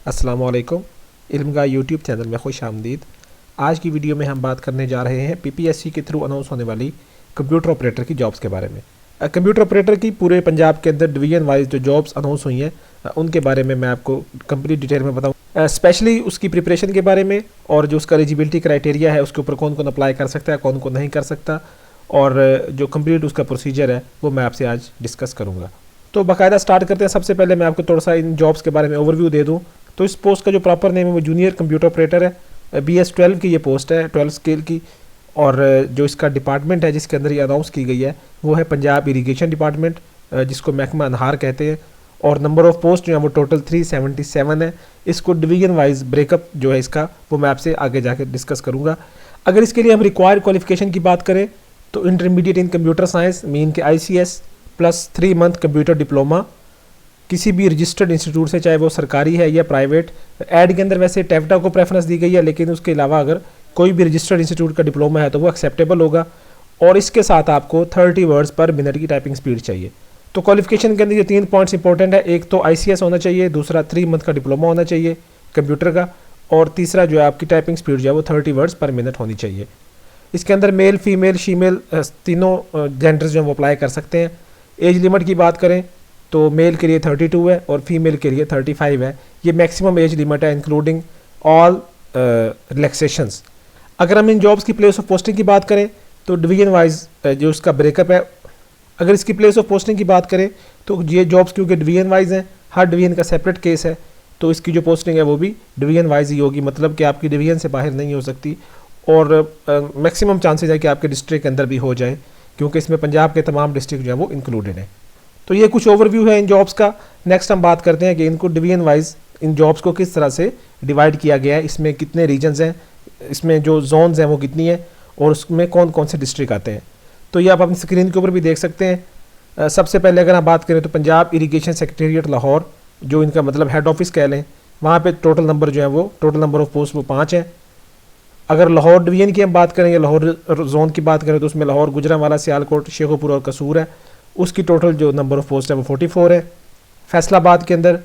अस्सलाम वालेकुम। इल्मगाह YouTube channel में खुश आमदीद। आज की वीडियो में हम बात करने जा रहे हैं पीपीएससी के थ्रू अनाउंस होने वाली कंप्यूटर ऑपरेटर की जॉब्स के बारे में। कंप्यूटर ऑपरेटर की पूरे पंजाब के अंदर डिवीजन वाइज जो जॉब्स अनाउंस हुई हैं उनके बारे में मैं आपको कंप्लीट डिटेल में बताऊँ, स्पेशली उसकी प्रिपरेशन के बारे में और जो उसका एलिजिबिलिटी क्राइटेरिया है उसके ऊपर कौन कौन अप्लाई कर सकता है, कौन कौन नहीं कर सकता, और जो कंप्लीट उसका प्रोसीजर है वो मैं आपसे आज डिस्कस करूँगा। तो बाकायदा स्टार्ट करते हैं। सबसे पहले मैं आपको थोड़ा सा इन जॉब्स के बारे में ओवरव्यू दे दूँ। तो इस पोस्ट का जो प्रॉपर नेम है वो जूनियर कंप्यूटर ऑपरेटर है। BS12 की ये पोस्ट है, 12 स्केल की। और जो इसका डिपार्टमेंट है जिसके अंदर ये अनाउंस की गई है वो है पंजाब इरीगेशन डिपार्टमेंट, जिसको महकमा अनहार कहते हैं। और नंबर ऑफ़ पोस्ट जो है वो टोटल 377 है। इसको डिवीजन वाइज ब्रेकअप जो है इसका वो मैं आपसे आगे जाकर डिस्कस करूँगा। अगर इसके लिए हम रिक्वायर्ड क्वालिफिकेशन की बात करें तो इंटरमीडिएट इन कंप्यूटर साइंस मीन के ICS plus 3 month computer diploma किसी भी रजिस्टर्ड इंस्टीट्यूट से, चाहे वो सरकारी है या प्राइवेट। ऐड के अंदर वैसे टेफ्टा को प्रेफरेंस दी गई है, लेकिन उसके अलावा अगर कोई भी रजिस्टर्ड इंस्टीट्यूट का डिप्लोमा है तो वो एक्सेप्टेबल होगा। और इसके साथ आपको 30 वर्ड्स पर मिनट की टाइपिंग स्पीड चाहिए। तो क्वालिफिकेशन के अंदर ये 3 पॉइंट्स इंपॉर्टेंट है। एक तो ICS होना चाहिए, दूसरा 3 मंथ का डिप्लोमा होना चाहिए कंप्यूटर का, और तीसरा जो है आपकी टाइपिंग स्पीड जो है वो 30 वर्ड्स पर मिनट होनी चाहिए। इसके अंदर मेल फीमेल शीमेल तीनों जेंडर्स जो है वो अप्लाई कर सकते हैं। एज लिमिट की बात करें तो मेल के लिए 32 है और फीमेल के लिए 35 है। ये मैक्सिमम एज लिमिट है इंक्लूडिंग ऑल रिलैक्सेशंस। अगर हम इन जॉब्स की प्लेस ऑफ पोस्टिंग की बात करें तो डिवीजन वाइज जो उसका ब्रेकअप है, अगर इसकी प्लेस ऑफ पोस्टिंग की बात करें तो ये जॉब्स क्योंकि डिवीजन वाइज हैं, हर डिवीजन का सेपरेट केस है, तो इसकी जो पोस्टिंग है वो भी डिवीजन वाइज ही होगी। मतलब कि आपकी डिवीजन से बाहर नहीं हो सकती, और मैक्सिमम चांसेस है कि आपके डिस्ट्रिक्ट के अंदर भी हो जाए, क्योंकि इसमें पंजाब के तमाम डिस्ट्रिक्ट जो है वो इंक्लूडेड है। तो ये कुछ ओवरव्यू है इन जॉब्स का। नेक्स्ट हम बात करते हैं कि इनको डिवीजन वाइज इन जॉब्स को किस तरह से डिवाइड किया गया है, इसमें कितने रीजन्स हैं, इसमें जो जोन्स हैं वो कितनी है, और उसमें कौन कौन से डिस्ट्रिक्ट आते हैं। तो ये आप अपनी स्क्रीन के ऊपर भी देख सकते हैं। सबसे पहले अगर आप बात करें तो पंजाब इरीगेशन सेक्रेटेरिएट लाहौर, जो इनका मतलब हेड ऑफिस कह लें, वहाँ पर टोटल नंबर जो है वो टोटल नंबर ऑफ पोस्ट वो 5 है। अगर लाहौर डिवीजन की हम बात करें या लाहौर जोन की बात करें तो उसमें लाहौर, गुजरांवाला, सियालकोट, शेखोपुर और कसूर है। उसकी टोटल जो नंबर ऑफ़ पोस्ट है वो 44 है। फैसलाबाद के अंदर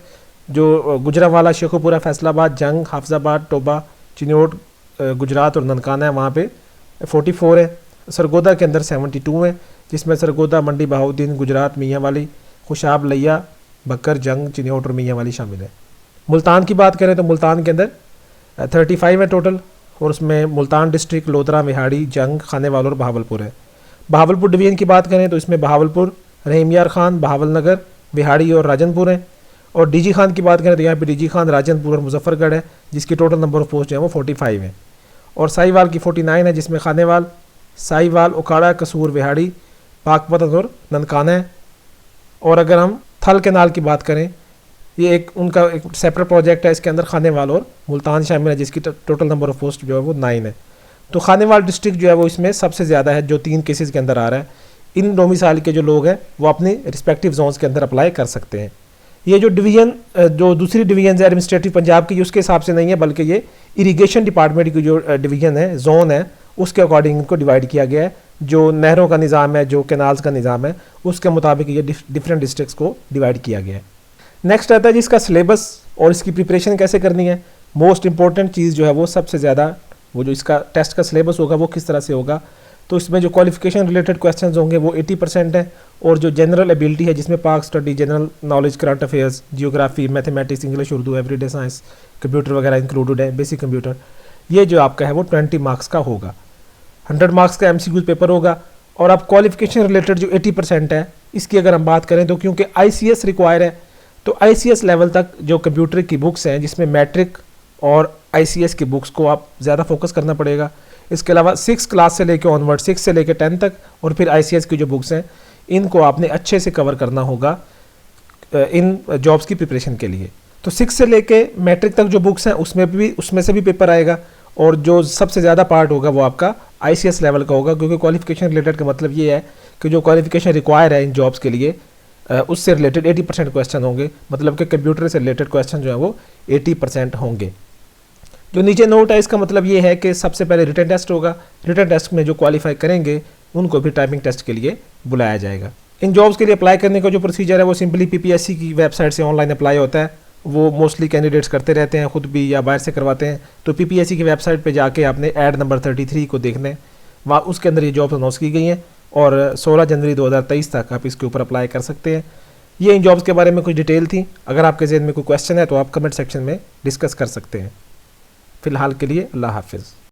जो गुजरांवाला, शेखोपुरा, फैसलाबाद, जंग, हाफजाबाद, टोबा, चिन्योट, गुजरात और ननकाना है, वहाँ पे 44 है। सरगोदा के अंदर 72 है, जिसमें सरगोदा, मंडी बहाउद्दीन, गुजरात, मियांवाली, खुशाब, लिया, बकर, जंग, चिन्योट और मियांवाली शामिल है। मुल्तान की बात करें तो मुल्तान के अंदर 35 है टोटल, और उसमें मुल्तान डिस्ट्रिक्ट, लोधरा, मेहाड़ी, जंग, खानेवाल और बहावलपुर है। बहावलपुर डिवीजन की बात करें तो इसमें बहावलपुर, रहीम यार खान, बहावलनगर, बिहाड़ी और राजनपुर है। और DG खान की बात करें तो यहाँ पे DG खान, राजनपुर और मुजफ्फरगढ़ है, जिसकी टोटल नंबर ऑफ पोस्ट जो है वो 45 है। और साहिवाल की 49 है, जिसमें खानेवाल, साहिवाल, उकाड़ा, कसूर, बिहाड़ी, पाकपतन और ननकाना है। और अगर हम थल केनाल की बात करें, ये एक उनका एक सेपरेट प्रोजेक्ट है, इसके अंदर खानेवाल और मुल्तान शामिल है, जिसकी टोटल नंबर ऑफ पोस्ट जो है वो 9 है। तो खानेवाल डिस्ट्रिक्ट जो है वो इसमें सबसे ज़्यादा है, जो 3 केसेस के अंदर आ रहा है। इन डोमिसाइल के जो लोग हैं वो अपने रिस्पेक्टिव जोन्स के अंदर अप्लाई कर सकते हैं। ये जो डिवीजन जो दूसरी डिवीजन है एडमिनिस्ट्रेटिव पंजाब की, उसके हिसाब से नहीं है, बल्कि ये इरीगेशन डिपार्टमेंट की जो डिवीजन है, जोन है, उसके अकॉर्डिंग इनको डिवाइड किया गया है। जो नहरों का निज़ाम है, जो कैनाल्स का निज़ाम है, उसके मुताबिक ये डिफरेंट डिस्ट्रिक्ट्स को डिवाइड किया गया है। नेक्स्ट आता है जिसका सिलेबस और इसकी प्रिपरेशन कैसे करनी है। मोस्ट इंपॉर्टेंट चीज़ जो है वो सबसे ज़्यादा वो जो इसका टेस्ट का सिलेबस होगा वो किस तरह से होगा। तो इसमें जो क्वालिफिकेशन रिलेटेड क्वेश्चंस होंगे वो 80% है, और जो जनरल एबिलिटी है जिसमें पाक study, general knowledge, current affairs, geography, mathematics, English, Urdu, everyday science, computer वगैरह इंक्लूडेड है, बेसिक कंप्यूटर, ये जो आपका है वो 20 मार्क्स का होगा। 100 मार्क्स का MCQ पेपर होगा। और अब क्वालिफिकेशन रिलेटेड जो 80% है इसकी अगर हम बात करें तो क्योंकि ICS रिक्वायर है, तो ICS लेवल तक जो कंप्यूटर की बुक्स हैं, जिसमें मैट्रिक और ICS की बुक्स को आप ज़्यादा फोकस करना पड़ेगा। इसके अलावा 6 क्लास से लेकर ऑनवर्ड, 6 से लेकर 10 तक, और फिर ICS की जो बुक्स हैं इनको आपने अच्छे से कवर करना होगा इन जॉब्स की प्रिपरेशन के लिए। तो 6 से लेके मैट्रिक तक जो बुक्स हैं उसमें से भी पेपर आएगा, और जो सबसे ज़्यादा पार्ट होगा वो आपका ICS लेवल का होगा, क्योंकि क्वालिफिकेशन रिलेटेड का मतलब ये है कि जो क्वालिफिकेशन रिक्वायर है इन जॉब्स के लिए उससे रिलेटेड 80% क्वेश्चन होंगे। मतलब कि कंप्यूटर से रिलेटेड क्वेश्चन जो है वो 80% होंगे। जो नीचे नोट है इसका मतलब ये है कि सबसे पहले रिटन टेस्ट होगा। रिटन टेस्ट में जो क्वालिफाई करेंगे उनको भी टाइपिंग टेस्ट के लिए बुलाया जाएगा। इन जॉब्स के लिए अप्लाई करने का जो प्रोसीजर है वो सिंपली PPSC की वेबसाइट से ऑनलाइन अप्लाई होता है। वो मोस्टली कैंडिडेट्स करते रहते हैं, खुद भी या बाहर से करवाते हैं। तो पीपीएससी की वेबसाइट पे जाके आपने ऐड नंबर 33 को देखना है, वहाँ उसके अंदर ये जॉब्स अनाउंस की गई हैं और 16 जनवरी 2023 तक आप इसके ऊपर अप्लाई कर सकते हैं। ये इन जॉब्स के बारे में कुछ डिटेल थी। अगर आपके जहन में कोई क्वेश्चन है तो आप कमेंट सेक्शन में डिस्कस कर सकते हैं। फ़िलहाल के लिए अल्लाह हाफिज़।